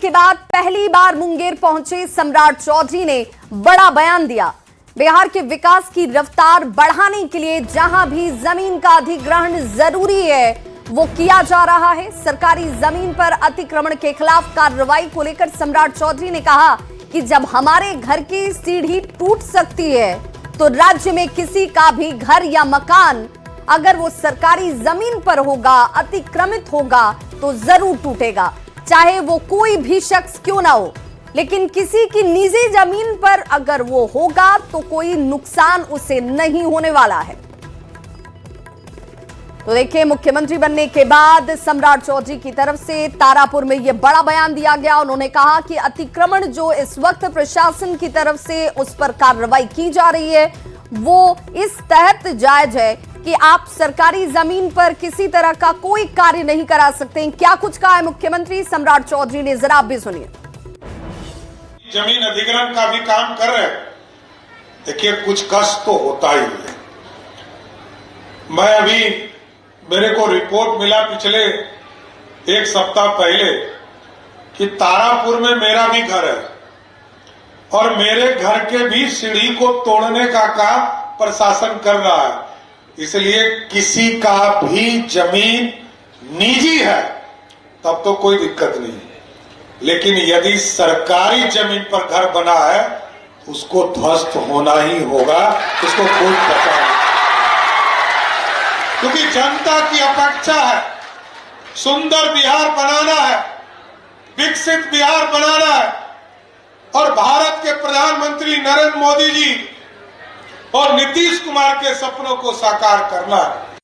के बाद पहली बार मुंगेर पहुंचे सम्राट चौधरी ने बड़ा बयान दिया। बिहार के विकास की रफ्तार बढ़ाने के लिए जहां भी जमीन का अधिग्रहण जरूरी है वो किया जा रहा है। सरकारी जमीन पर अतिक्रमण के खिलाफ कार्रवाई को लेकर सम्राट चौधरी ने कहा कि जब हमारे घर की सीढ़ी टूट सकती है तो राज्य में किसी का भी घर या मकान अगर वो सरकारी जमीन पर होगा, अतिक्रमित होगा तो जरूर टूटेगा, चाहे वो कोई भी शख्स क्यों ना हो। लेकिन किसी की निजी जमीन पर अगर वो होगा तो कोई नुकसान उसे नहीं होने वाला है। तो देखिए, मुख्यमंत्री बनने के बाद सम्राट चौधरी की तरफ से तारापुर में यह बड़ा बयान दिया गया। उन्होंने कहा कि अतिक्रमण जो इस वक्त प्रशासन की तरफ से उस पर कार्रवाई की जा रही है वो इस तहत जायज है कि आप सरकारी जमीन पर किसी तरह का कोई कार्य नहीं करा सकते। क्या कुछ कहा है मुख्यमंत्री सम्राट चौधरी ने, जरा आप भी सुनिए। जमीन अधिग्रहण का भी काम कर रहे हैं। देखिए, कुछ कष्ट तो होता ही है। मैं अभी मेरे को रिपोर्ट मिला पिछले एक सप्ताह पहले कि तारापुर में मेरा भी घर है और मेरे घर के भी सीढ़ी को तोड़ने का काम प्रशासन कर रहा है। इसलिए किसी का भी जमीन निजी है तब तो कोई दिक्कत नहीं है, लेकिन यदि सरकारी जमीन पर घर बना है उसको ध्वस्त होना ही होगा, उसको कोई पता नहीं। क्योंकि जनता की अपेक्षा है, सुंदर बिहार बनाना है, विकसित बिहार बनाना है और भारत के प्रधानमंत्री नरेंद्र मोदी जी और नीतीश कुमार के सपनों को साकार करना है।